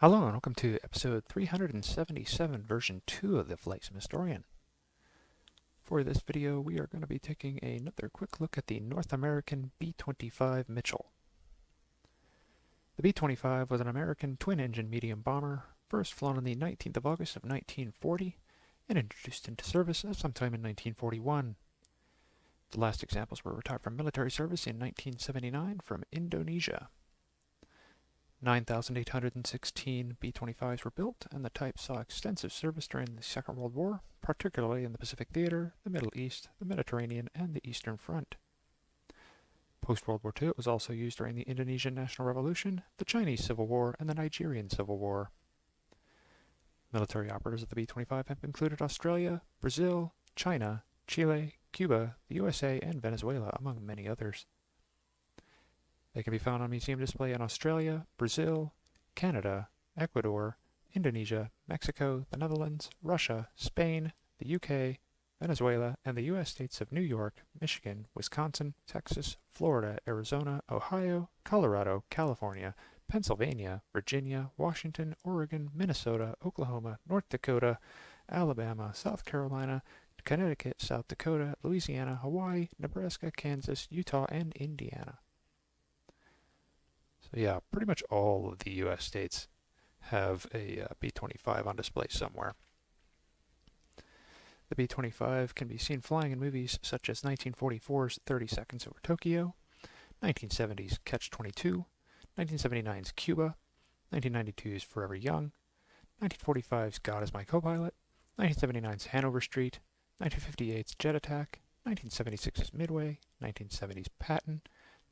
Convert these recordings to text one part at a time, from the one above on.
Hello and welcome to episode 377, version 2 of the Flight Sim Historian. For this video, we are going to be taking another quick look at the North American B-25 Mitchell. The B-25 was an American twin-engine medium bomber, first flown on the 19th of August of 1940 and introduced into service sometime in 1941. The last examples were retired from military service in 1979 from Indonesia. 9,816 B-25s were built, and the type saw extensive service during the Second World War, particularly in the Pacific Theater, the Middle East, the Mediterranean, and the Eastern Front. Post-World War II, it was also used during the Indonesian National Revolution, the Chinese Civil War, and the Nigerian Civil War. Military operators of the B-25 have included Australia, Brazil, China, Chile, Cuba, the USA, and Venezuela, among many others. They can be found on museum display in Australia, Brazil, Canada, Ecuador, Indonesia, Mexico, the Netherlands, Russia, Spain, the UK, Venezuela, and the US states of New York, Michigan, Wisconsin, Texas, Florida, Arizona, Ohio, Colorado, California, Pennsylvania, Virginia, Washington, Oregon, Minnesota, Oklahoma, North Dakota, Alabama, South Carolina, Connecticut, South Dakota, Louisiana, Hawaii, Nebraska, Kansas, Utah, and Indiana. So yeah, pretty much all of the U.S. states have a B-25 on display somewhere. The B-25 can be seen flying in movies such as 1944's 30 Seconds Over Tokyo, 1970's Catch-22, 1979's Cuba, 1992's Forever Young, 1945's God Is My Co-Pilot, 1979's Hanover Street, 1958's Jet Attack, 1976's Midway, 1970's Patton,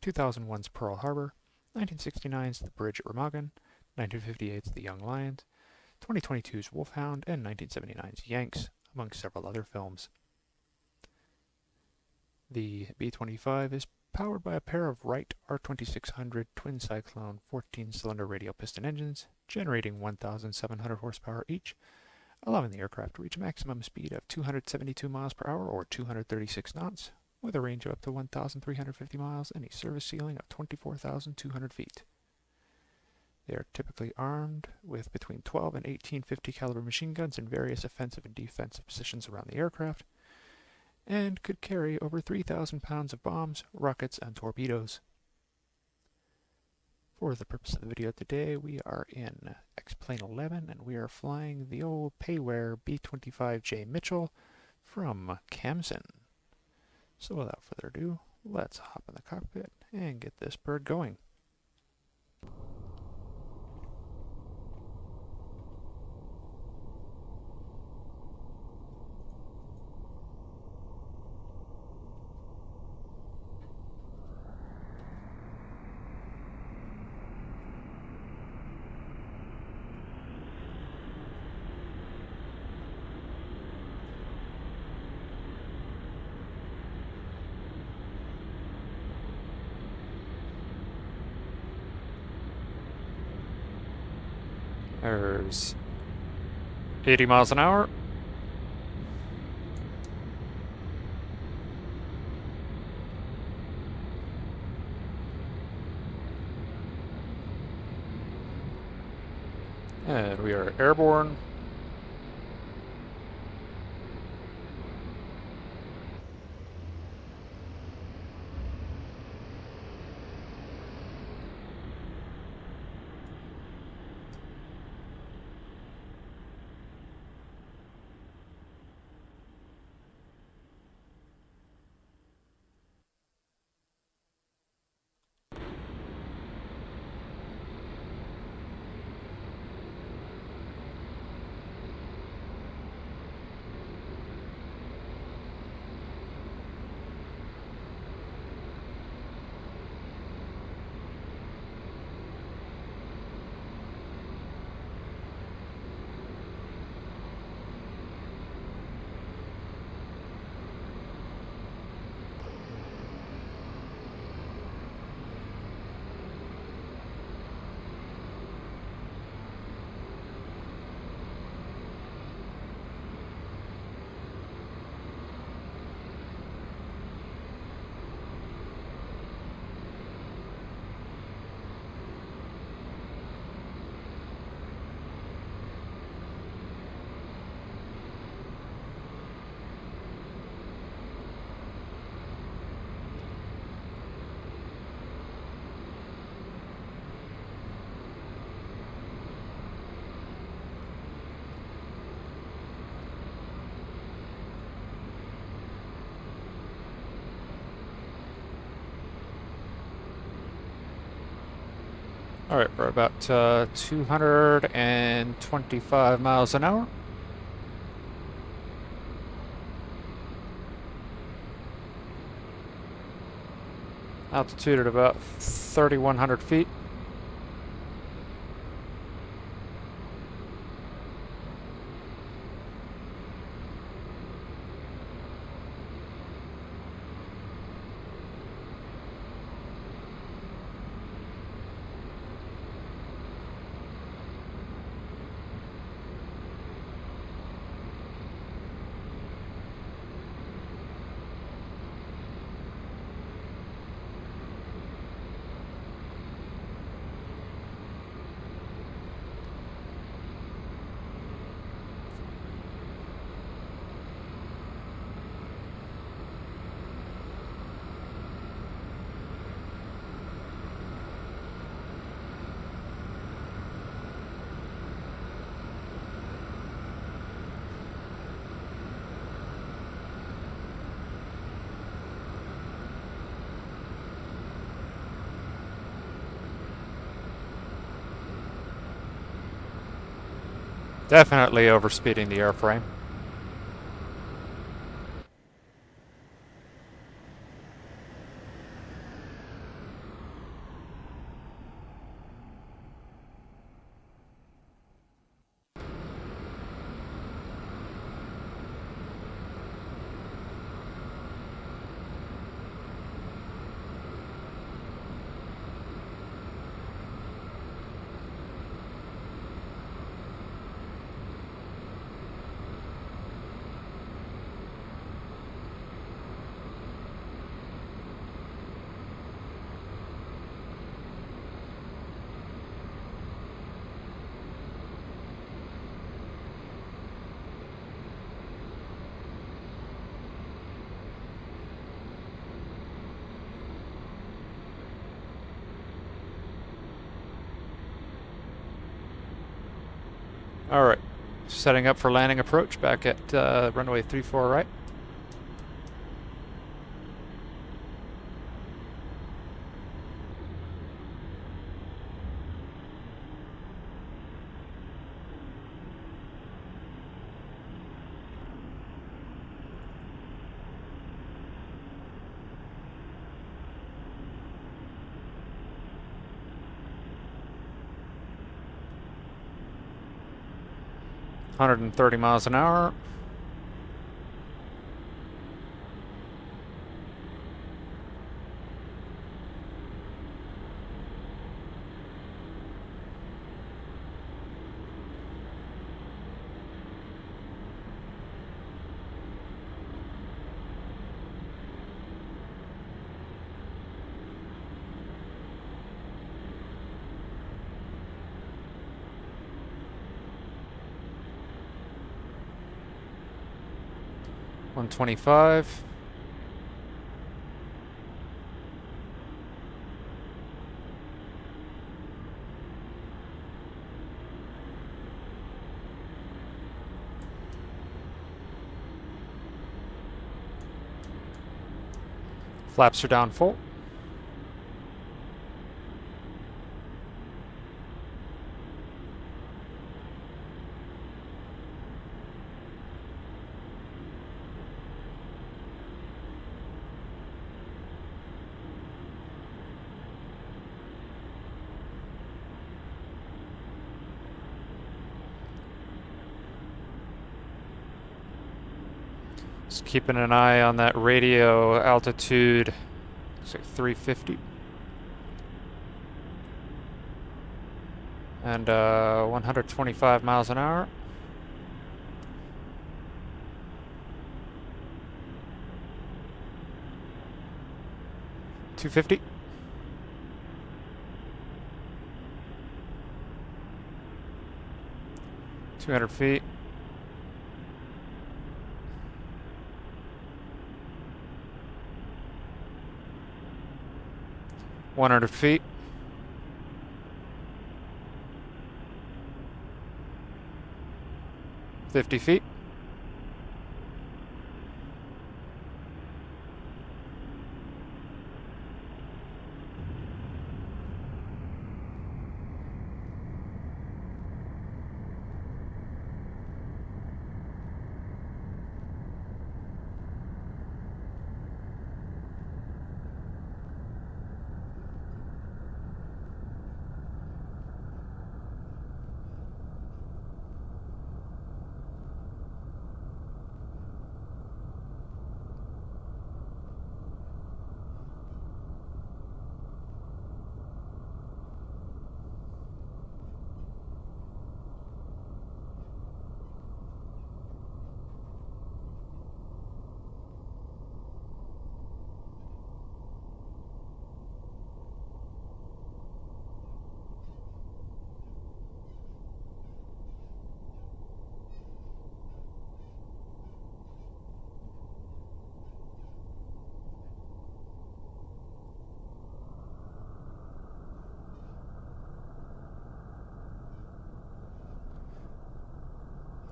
2001's Pearl Harbor, 1969's The Bridge at Remagen, 1958's The Young Lions, 2022's Wolfhound, and 1979's Yanks, among several other films. The B-25 is powered by a pair of Wright R2600 twin cyclone 14-cylinder radial piston engines, generating 1,700 horsepower each, allowing the aircraft to reach a maximum speed of 272 miles per hour or 236 knots, with a range of up to 1,350 miles and a service ceiling of 24,200 feet. They are typically armed with between 12 and 18 50 caliber machine guns in various offensive and defensive positions around the aircraft, and could carry over 3,000 pounds of bombs, rockets, and torpedoes. For the purpose of the video today, we are in X-Plane 11, and we are flying the old Payware B-25J Mitchell from Camden. So without further ado, let's hop in the cockpit and get this bird going. There's 80 miles an hour. And we are airborne. Alright, we're about 225 miles an hour. Altitude at about 3,100 feet. Definitely overspeeding the airframe. Alright, setting up for landing approach back at runway 34 right. Hundred and 30 miles an hour. One 25. Flaps are down full. Just keeping an eye on that radio altitude. Looks like 350. And 125 miles an hour. $250. 200 feet. 100 feet. 50 feet.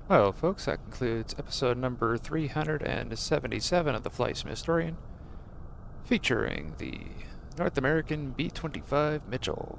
Well, folks, that concludes episode number 377 of the Flightsmith Historian, featuring the North American B-25 Mitchell.